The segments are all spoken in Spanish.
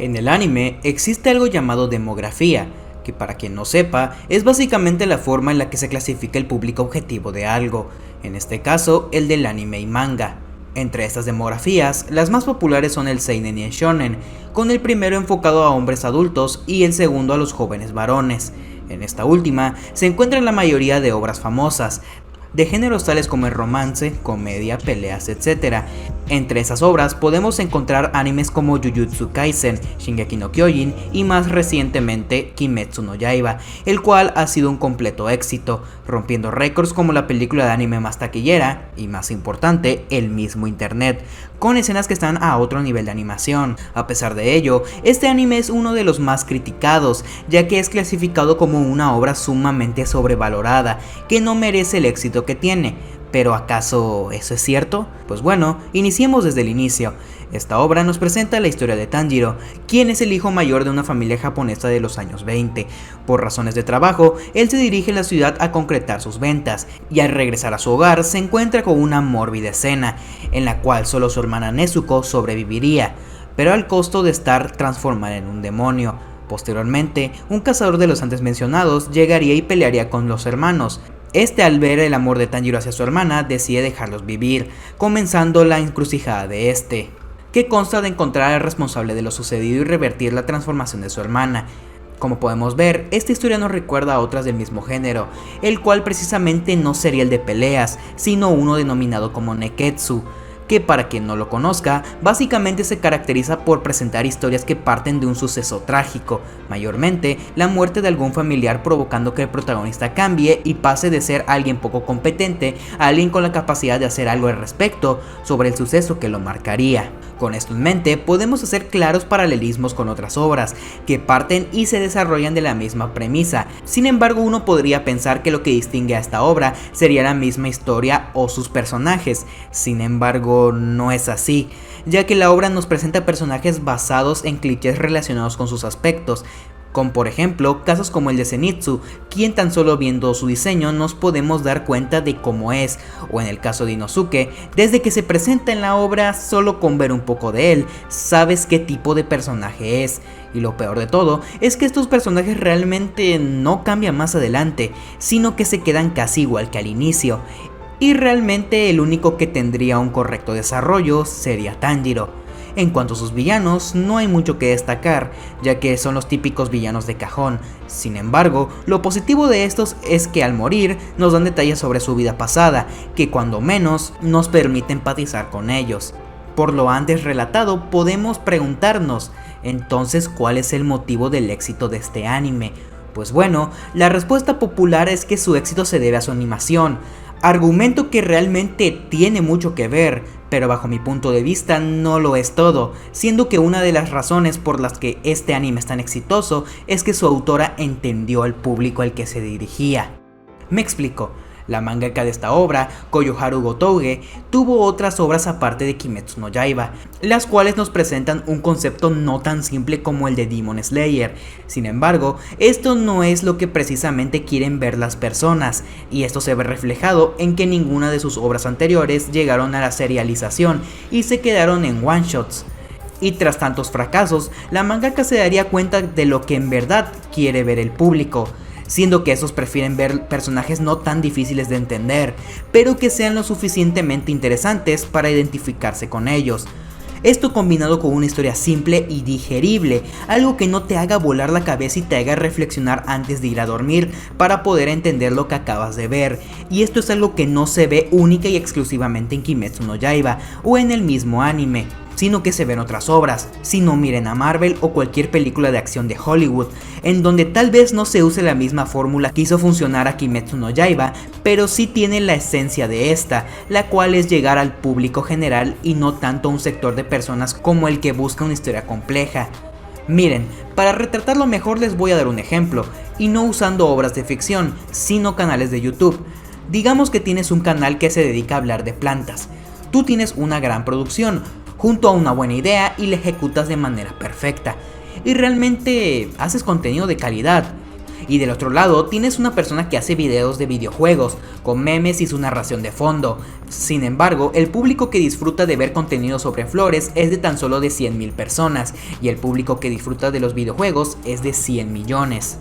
En el anime existe algo llamado demografía, que para quien no sepa, es básicamente la forma en la que se clasifica el público objetivo de algo, en este caso el del anime y manga. Entre estas demografías, las más populares son el seinen y el shonen, con el primero enfocado a hombres adultos y el segundo a los jóvenes varones. En esta última se encuentran la mayoría de obras famosas, de géneros tales como el romance, comedia, peleas, etc. Entre esas obras podemos encontrar animes como Jujutsu Kaisen, Shingeki no Kyojin y más recientemente Kimetsu no Yaiba, el cual ha sido un completo éxito, rompiendo récords como la película de anime más taquillera y más importante, el mismo internet, con escenas que están a otro nivel de animación. A pesar de ello, este anime es uno de los más criticados, ya que es clasificado como una obra sumamente sobrevalorada, que no merece el éxito que tiene. ¿Pero acaso eso es cierto? Pues bueno, iniciemos desde el inicio. Esta obra nos presenta la historia de Tanjiro, quien es el hijo mayor de una familia japonesa de los años 20. Por razones de trabajo, él se dirige a la ciudad a concretar sus ventas, y al regresar a su hogar se encuentra con una mórbida escena, en la cual solo su hermana Nezuko sobreviviría, pero al costo de estar transformada en un demonio. Posteriormente, un cazador de los antes mencionados llegaría y pelearía con los hermanos. Este, al ver el amor de Tanjiro hacia su hermana, decide dejarlos vivir, comenzando la encrucijada de este, que consta de encontrar al responsable de lo sucedido y revertir la transformación de su hermana. Como podemos ver, esta historia nos recuerda a otras del mismo género, el cual precisamente no sería el de peleas, sino uno denominado como Neketsu, que para quien no lo conozca, básicamente se caracteriza por presentar historias que parten de un suceso trágico, mayormente la muerte de algún familiar, provocando que el protagonista cambie y pase de ser alguien poco competente a alguien con la capacidad de hacer algo al respecto sobre el suceso que lo marcaría. Con esto en mente, podemos hacer claros paralelismos con otras obras, que parten y se desarrollan de la misma premisa. Sin embargo, uno podría pensar que lo que distingue a esta obra sería la misma historia o sus personajes. Sin embargo, no es así, ya que la obra nos presenta personajes basados en clichés relacionados con sus aspectos, con por ejemplo casos como el de Zenitsu, quien tan solo viendo su diseño nos podemos dar cuenta de cómo es, o en el caso de Inosuke, desde que se presenta en la obra, solo con ver un poco de él, sabes qué tipo de personaje es. Y lo peor de todo es que estos personajes realmente no cambian más adelante, sino que se quedan casi igual que al inicio. Y realmente el único que tendría un correcto desarrollo sería Tanjiro. En cuanto a sus villanos, no hay mucho que destacar, ya que son los típicos villanos de cajón. Sin embargo, lo positivo de estos es que al morir nos dan detalles sobre su vida pasada, que cuando menos nos permite empatizar con ellos. Por lo antes relatado, podemos preguntarnos, entonces, ¿cuál es el motivo del éxito de este anime? Pues bueno, la respuesta popular es que su éxito se debe a su animación, argumento que realmente tiene mucho que ver, pero bajo mi punto de vista no lo es todo, siendo que una de las razones por las que este anime es tan exitoso es que su autora entendió al público al que se dirigía. Me explico. La mangaka de esta obra, Koyoharu Gotouge, tuvo otras obras aparte de Kimetsu no Yaiba, las cuales nos presentan un concepto no tan simple como el de Demon Slayer. Sin embargo, esto no es lo que precisamente quieren ver las personas, y esto se ve reflejado en que ninguna de sus obras anteriores llegaron a la serialización y se quedaron en one-shots. Y tras tantos fracasos, la mangaka se daría cuenta de lo que en verdad quiere ver el público, siendo que esos prefieren ver personajes no tan difíciles de entender, pero que sean lo suficientemente interesantes para identificarse con ellos. Esto combinado con una historia simple y digerible, algo que no te haga volar la cabeza y te haga reflexionar antes de ir a dormir para poder entender lo que acabas de ver. Y esto es algo que no se ve única y exclusivamente en Kimetsu no Yaiba o en el mismo anime, sino que se ven otras obras. Si no, miren a Marvel o cualquier película de acción de Hollywood, en donde tal vez no se use la misma fórmula que hizo funcionar a Kimetsu no Yaiba, pero sí tiene la esencia de esta, la cual es llegar al público general y no tanto a un sector de personas como el que busca una historia compleja. Miren, para retratarlo mejor les voy a dar un ejemplo, y no usando obras de ficción, sino canales de YouTube. Digamos que tienes un canal que se dedica a hablar de plantas. Tú tienes una gran producción, junto a una buena idea y la ejecutas de manera perfecta. Y realmente haces contenido de calidad. Y del otro lado tienes una persona que hace videos de videojuegos, con memes y su narración de fondo. Sin embargo, el público que disfruta de ver contenido sobre flores es de tan solo de 100.000 personas, y el público que disfruta de los videojuegos es de 100 millones.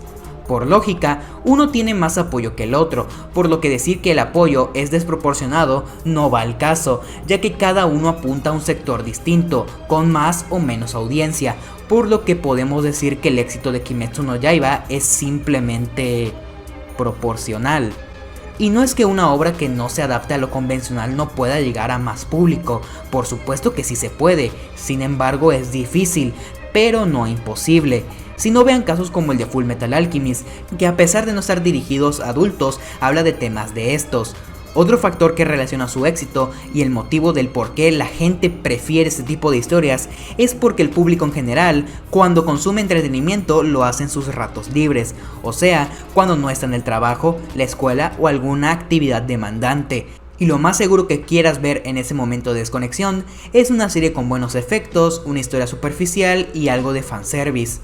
Por lógica, uno tiene más apoyo que el otro, por lo que decir que el apoyo es desproporcionado no va al caso, ya que cada uno apunta a un sector distinto, con más o menos audiencia, por lo que podemos decir que el éxito de Kimetsu no Yaiba es simplemente proporcional. Y no es que una obra que no se adapte a lo convencional no pueda llegar a más público, por supuesto que sí se puede, sin embargo es difícil, pero no imposible. Si no, vean casos como el de Fullmetal Alchemist, que a pesar de no estar dirigidos a adultos, habla de temas de estos. Otro factor que relaciona su éxito y el motivo del por qué la gente prefiere este tipo de historias es porque el público en general, cuando consume entretenimiento, lo hace en sus ratos libres, o sea, cuando no está en el trabajo, la escuela o alguna actividad demandante. Y lo más seguro que quieras ver en ese momento de desconexión es una serie con buenos efectos, una historia superficial y algo de fanservice.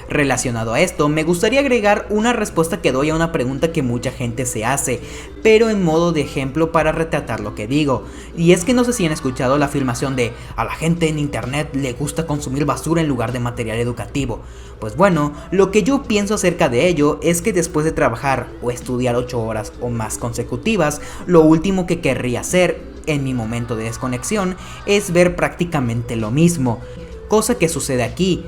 Relacionado a esto, me gustaría agregar una respuesta que doy a una pregunta que mucha gente se hace, pero en modo de ejemplo para retratar lo que digo. Y es que no sé si han escuchado la afirmación de a la gente en internet le gusta consumir basura en lugar de material educativo. Pues bueno, lo que yo pienso acerca de ello es que después de trabajar o estudiar 8 horas o más consecutivas, lo último que querría hacer en mi momento de desconexión es ver prácticamente lo mismo, cosa que sucede aquí.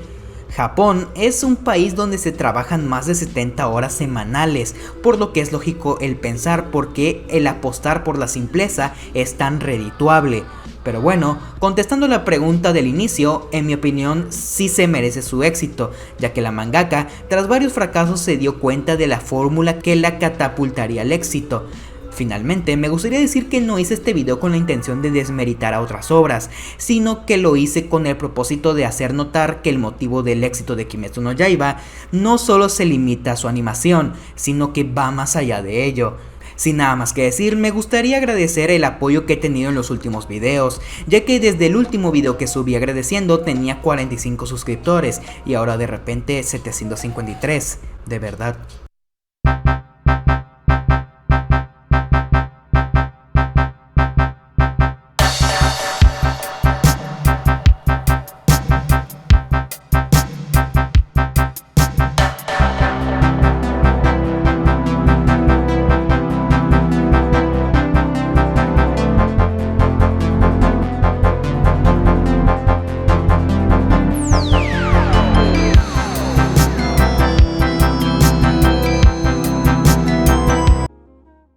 Japón es un país donde se trabajan más de 70 horas semanales, por lo que es lógico el pensar por qué el apostar por la simpleza es tan redituable. Pero bueno, contestando la pregunta del inicio, en mi opinión sí se merece su éxito, ya que la mangaka tras varios fracasos se dio cuenta de la fórmula que la catapultaría al éxito. Finalmente, me gustaría decir que no hice este video con la intención de desmeritar a otras obras, sino que lo hice con el propósito de hacer notar que el motivo del éxito de Kimetsu no Yaiba no solo se limita a su animación, sino que va más allá de ello. Sin nada más que decir, me gustaría agradecer el apoyo que he tenido en los últimos videos, ya que desde el último video que subí agradeciendo tenía 45 suscriptores y ahora de repente 753, de verdad.